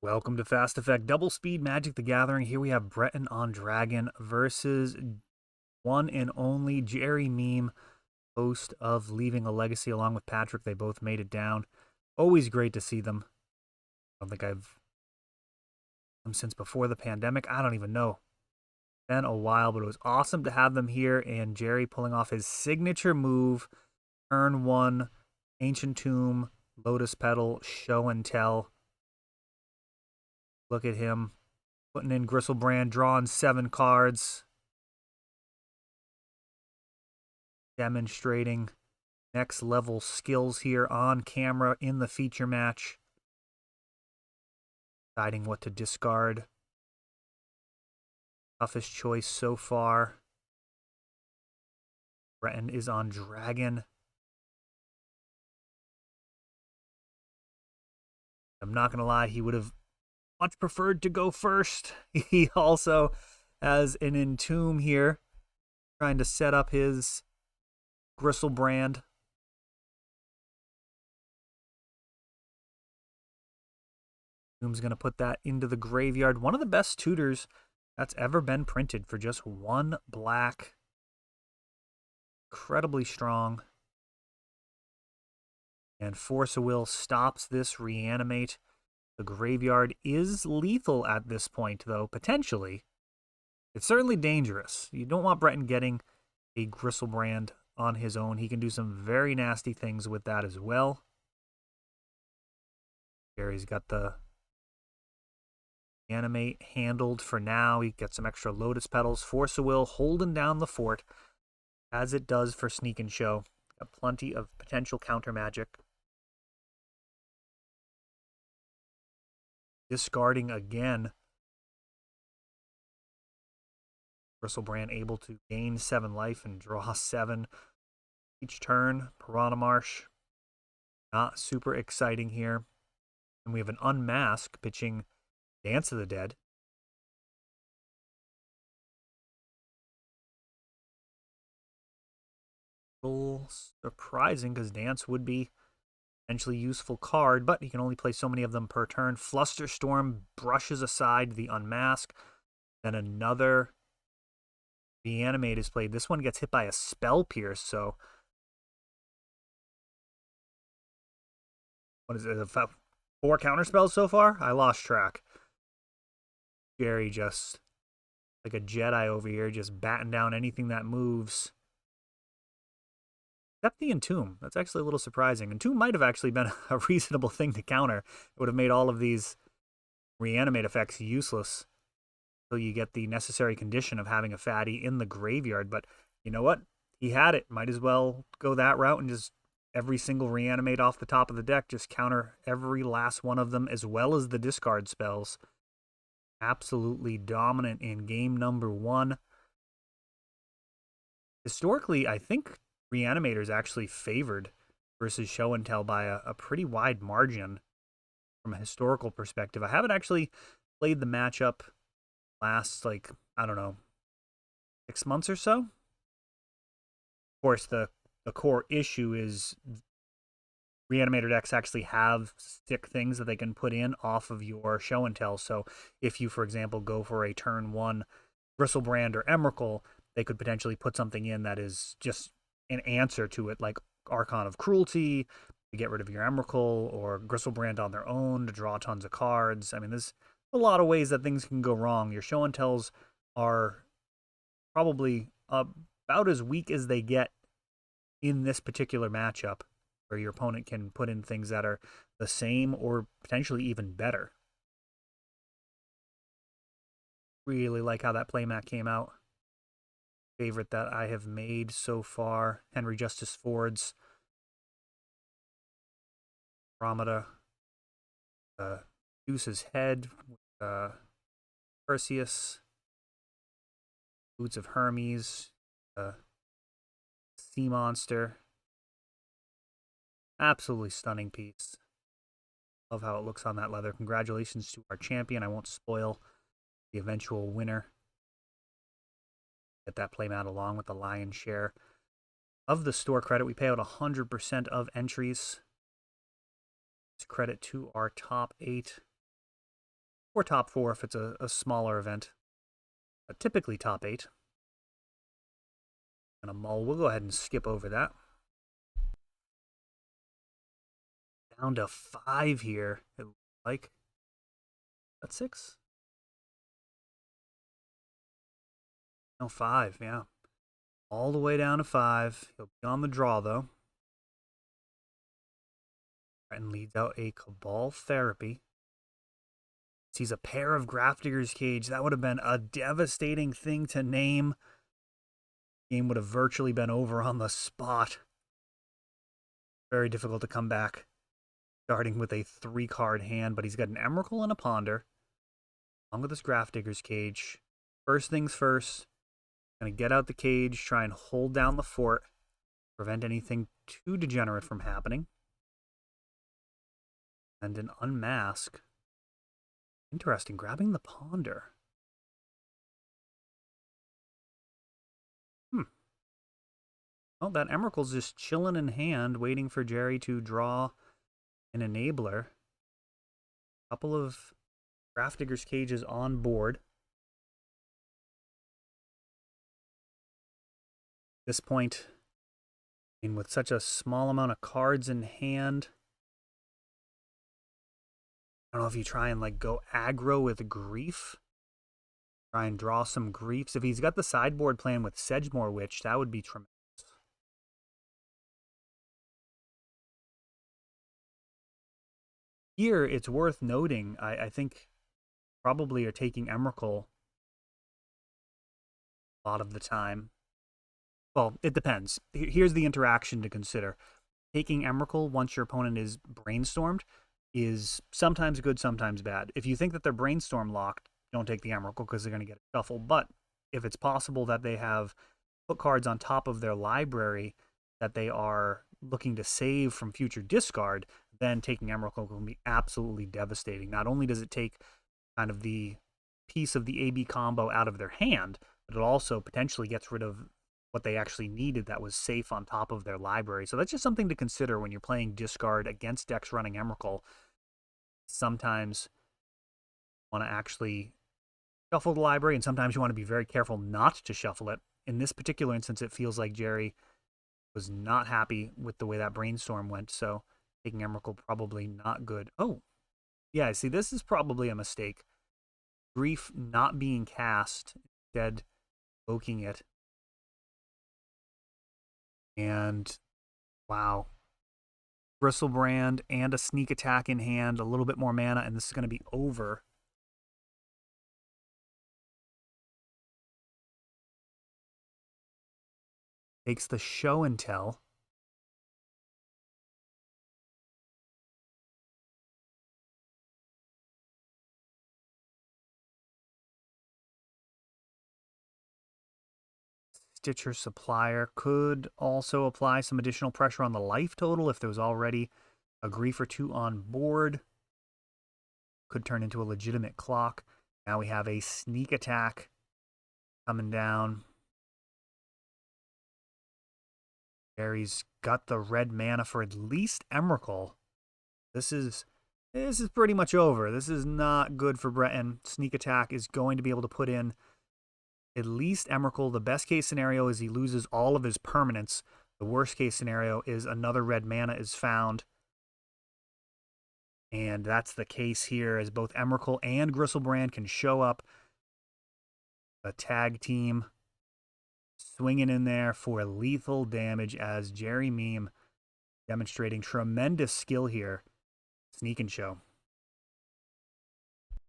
Welcome to Fast Effect Double Speed Magic the Gathering. Here we have Breton on Dragon versus one and only Jerry Meme, host of Leaving a Legacy, along with Patrick. They both made it down. Always great to see them. I don't think I've them since before the pandemic. I don't even know. Been a while, but it was awesome to have them here. And Jerry pulling off his signature move, turn one, Ancient Tomb, Lotus Petal, Show and Tell. Look at him putting in Gristlebrand, drawing 7 cards, demonstrating next level skills here on camera in the feature match. Deciding what to discard. Toughest choice so far. Breton is on Dragon. I'm not going to lie, he would have much preferred to go first. He also has an Entomb here, trying to set up his Gristlebrand. Entomb's going to put that into the graveyard. One of the best tutors that's ever been printed for just 1 black. Incredibly strong. And Force of Will stops this Reanimate. The graveyard is lethal at this point, though, potentially. It's certainly dangerous. You don't want Breton getting a Gristlebrand on his own. He can do some very nasty things with that as well. Gary's got the Animate handled for now. He gets some extra Lotus Petals. Force of Will holding down the fort, as it does for Sneak and Show. Got plenty of potential counter magic. Discarding again. Gristlebrand able to gain 7 life and draw 7 each turn. Piranha Marsh, not super exciting here. And we have an Unmask pitching Dance of the Dead. A little surprising because Dance would be potentially useful card, but he can only play so many of them per turn. Flusterstorm brushes aside the Unmask. Then another Reanimate is played. This one gets hit by a Spell Pierce, so what is it? 4 counter spells so far? I lost track. Jerry just like a Jedi over here, just batting down anything that moves. Except the Entomb. That's actually a little surprising. Entomb might have actually been a reasonable thing to counter. It would have made all of these Reanimate effects useless until you get the necessary condition of having a fatty in the graveyard. But you know what? He had it. Might as well go that route and just every single Reanimate off the top of the deck, just counter every last one of them, as well as the discard spells. Absolutely dominant in game number 1. Historically, I think Reanimator is actually favored versus Show and Tell by a pretty wide margin from a historical perspective. I haven't actually played the matchup last, like, I don't know, 6 months or so. Of course, the core issue is Reanimator decks actually have stick things that they can put in off of your Show and Tell. So if you, for example, go for a turn 1 Gristlebrand or Emrakul, they could potentially put something in that is just an answer to it, like Archon of Cruelty to get rid of your Emrakul, or Gristlebrand on their own to draw tons of cards. I mean, there's a lot of ways that things can go wrong. Your Show and Tells are probably about as weak as they get in this particular matchup, where your opponent can put in things that are the same or potentially even better. Really like how that playmat came out. Favorite that I have made so far. Henry Justice Ford's Andromeda. Deuce's Head with Perseus. Boots of Hermes. Sea Monster. Absolutely stunning piece. Love how it looks on that leather. Congratulations to our champion. I won't spoil the eventual winner. Get that playmat along with the lion's share of the store credit. We pay out 100% of entries. It's credit to our top 8. or top 4 if it's a smaller event. But typically top 8. And a mull. We'll go ahead and skip over that. Down to 5 here. It looks like. That's 6? No, 5, yeah. All the way down to 5. He'll be on the draw, though. And leads out a Cabal Therapy. Sees a pair of Grafdigger's Cage. That would have been a devastating thing to name. Game would have virtually been over on the spot. Very difficult to come back. Starting with a 3-card hand, but he's got an Emrakul and a Ponder. Along with his Grafdigger's Cage. First things first. Gonna get out the cage, try and hold down the fort. Prevent anything too degenerate from happening. And an Unmask. Interesting, grabbing the Ponder. Well, that Emrakul's just chilling in hand, waiting for Jerry to draw an Enabler. Couple of Grafdigger's Cages on board. At this point, and with such a small amount of cards in hand, I don't know if you try and like go aggro with Grief. Try and draw some Griefs. If he's got the sideboard plan with Sedgemoor Witch, that would be tremendous. Here, it's worth noting, I think probably are taking Emrakul a lot of the time. Well, it depends. Here's the interaction to consider. Taking Emrakul once your opponent is brainstormed is sometimes good, sometimes bad. If you think that they're brainstorm locked, don't take the Emrakul because they're going to get a shuffle. But if it's possible that they have put cards on top of their library that they are looking to save from future discard, then taking Emrakul can be absolutely devastating. Not only does it take kind of the piece of the AB combo out of their hand, but it also potentially gets rid of what they actually needed that was safe on top of their library. So that's just something to consider when you're playing discard against decks running Emrakul. Sometimes you want to actually shuffle the library, and sometimes you want to be very careful not to shuffle it. In this particular instance, it feels like Jerry was not happy with the way that brainstorm went, so taking Emrakul probably not good. Oh, yeah, see, this is probably a mistake. Grief not being cast, instead evoking it. And, wow. Bristlebrand and a sneak attack in hand, a little bit more mana, and this is going to be over. Takes the show and tell. Stitcher Supplier could also apply some additional pressure on the life total if there was already a Grief or 2 on board. Could turn into a legitimate clock. Now we have a sneak attack coming down. Jerry's got the red mana for at least Emrakul. This is pretty much over. This is not good for Breton. Sneak attack is going to be able to put in at least Emrakul. The best case scenario is he loses all of his permanents. The worst case scenario is another red mana is found. And that's the case here, as both Emrakul and Gristlebrand can show up. A tag team swinging in there for lethal damage as Jerry Meme demonstrating tremendous skill here. Sneak and show.